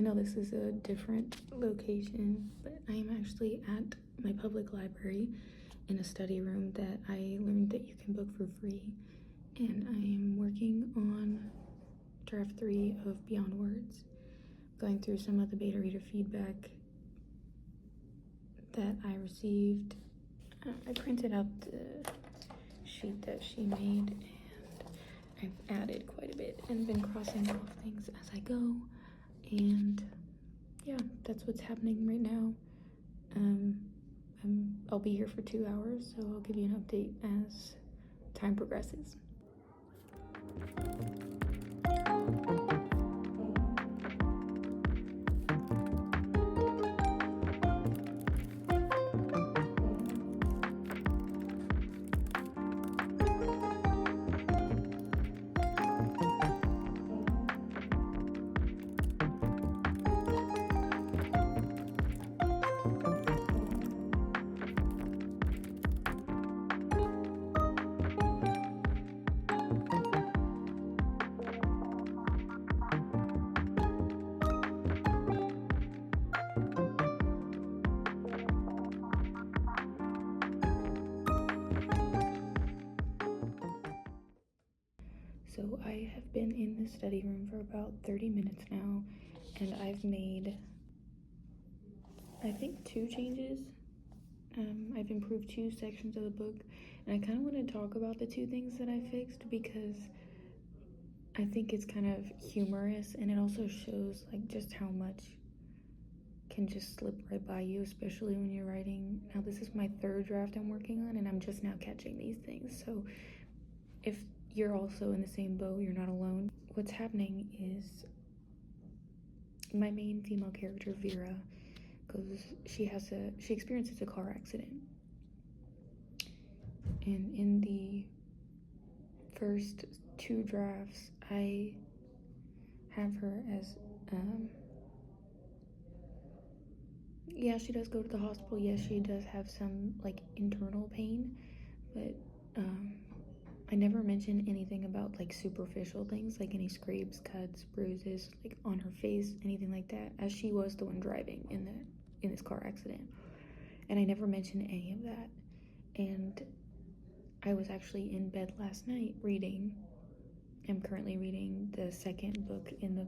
I know this is a different location, but I am actually at my public library in a study room that I learned that you can book for free. And I am working on draft 3 of Beyond Words, going through some of the beta reader feedback that I received. I printed out the sheet that she made, and I've added quite a bit and been crossing off things as I go. And yeah, that's what's happening right now. I'll be here for 2 hours, so I'll give you an update as time progresses. So I have been in the study room for about 30 minutes now, and I've made, I think, 2 changes. I've improved 2 sections of the book, and I kind of want to talk about the 2 things that I fixed because I think it's kind of humorous, and it also shows like just how much can just slip right by you, especially when you're writing. Now this is my 3rd draft I'm working on, and I'm just now catching these things. So if you're also in the same boat, you're not alone. What's happening is my main female character, Vera, she experiences a car accident. And in the first 2 drafts, I have her as, yeah, she does go to the hospital. Yes, she does have some like internal pain, but I never mention anything about like superficial things, like any scrapes, cuts, bruises, like on her face, anything like that, as she was the one driving in this car accident. And I never mentioned any of that. And I was actually in bed last night reading. I'm currently reading the 2nd book in the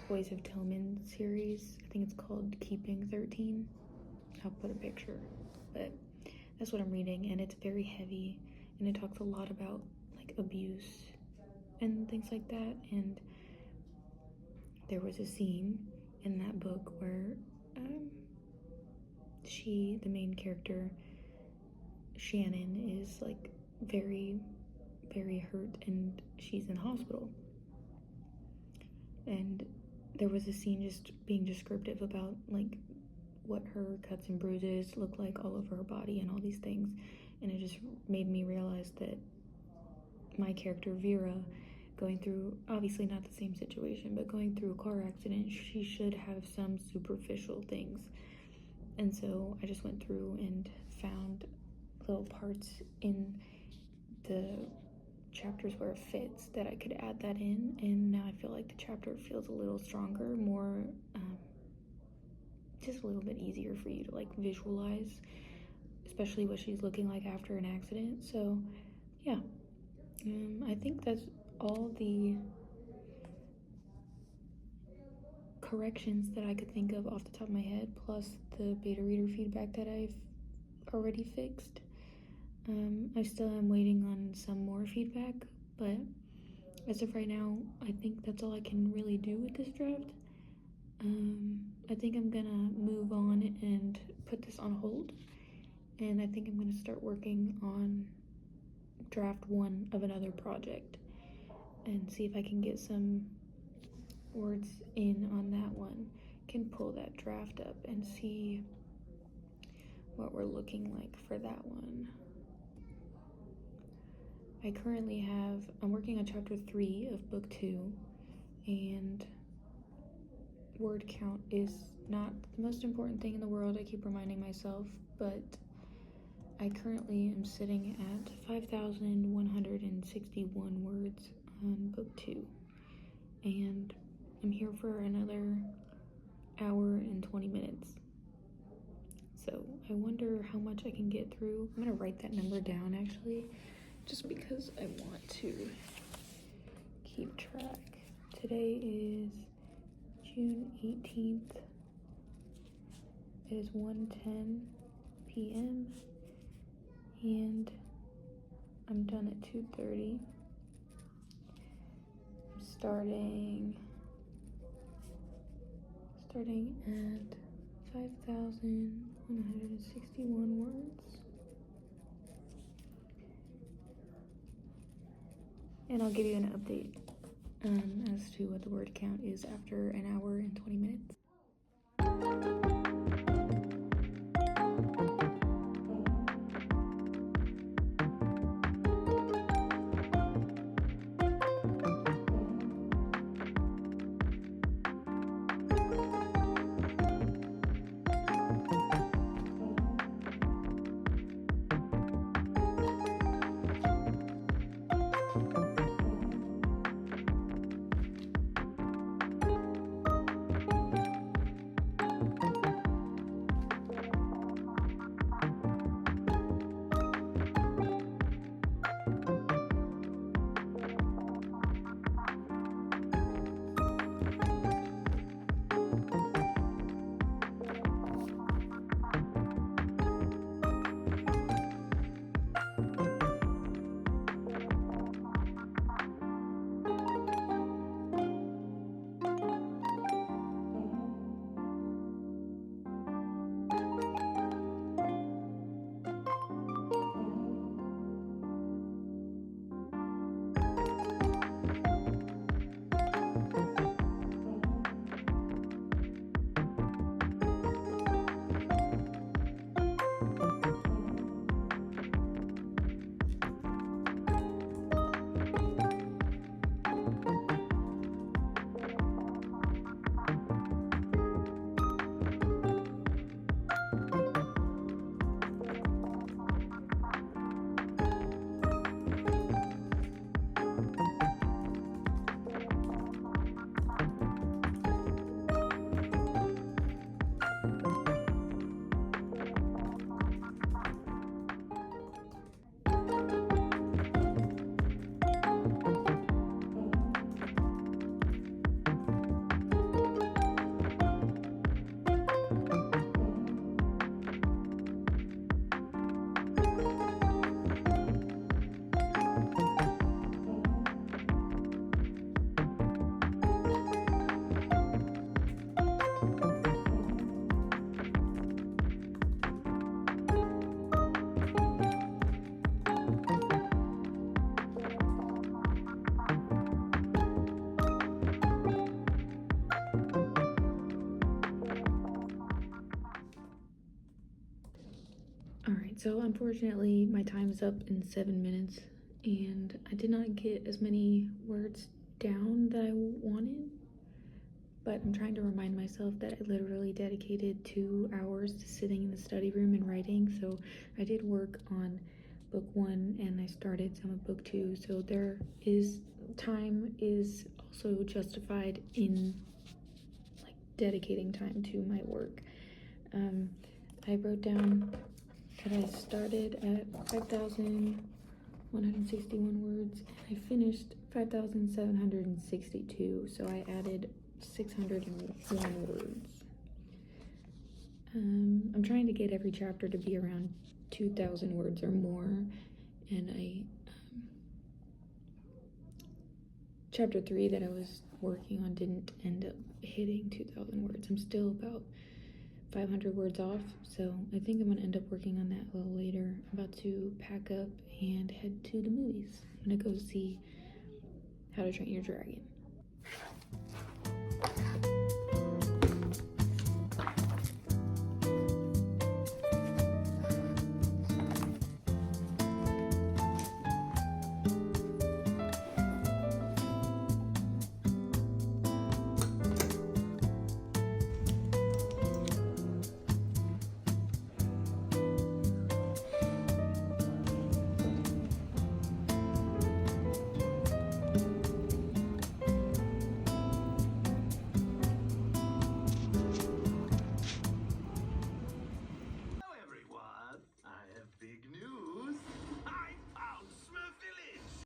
Boys of Tillman series. I think it's called Keeping 13. I'll put a picture, but that's what I'm reading, and it's very heavy, and it talks a lot about like abuse and things like that. And there was a scene in that book where the main character, Shannon, is like very, very hurt, and she's in the hospital. And there was a scene just being descriptive about like what her cuts and bruises look like all over her body and all these things. And it just made me realize that my character, Vera, going through, obviously not the same situation, but going through a car accident, she should have some superficial things. And so I just went through and found little parts in the chapters where it fits that I could add that in, and now I feel like the chapter feels a little stronger, more just a little bit easier for you to like visualize, especially what she's looking like after an accident. So yeah, I think that's all the corrections that I could think of off the top of my head, plus the beta reader feedback that I've already fixed. I still am waiting on some more feedback, but as of right now, I think that's all I can really do with this draft. I think I'm gonna move on and put this on hold, and I think I'm gonna start working on draft 1 of another project and see if I can get some words in on that one. Can pull that draft up and see what we're looking like for that one. I'm working on chapter 3 of book 2, and word count is not the most important thing in the world, I keep reminding myself, but I currently am sitting at 5,161 words on book 2, and I'm here for another hour and 20 minutes. So I wonder how much I can get through. I'm gonna write that number down actually, just because I want to keep track. Today is June 18th. It is 1:10 p.m. and I'm done at 2:30. I'm starting at 5,161 words. And I'll give you an update as to what the word count is after an hour and 20 minutes. Alright, so unfortunately my time's up in 7 minutes and I did not get as many words down that I wanted, but I'm trying to remind myself that I literally dedicated 2 hours to sitting in the study room and writing. So I did work on book 1 and I started some of book 2, so there is time is also justified in like dedicating time to my work. I wrote down that I started at 5,161 words and I finished 5,762, so I added 601 words. I'm trying to get every chapter to be around 2,000 words or more, and chapter 3 that I was working on didn't end up hitting 2,000 words. I'm still about 500 words off, so I think I'm gonna end up working on that a little later. I'm about to pack up and head to the movies. I'm gonna go see How to Train Your Dragon.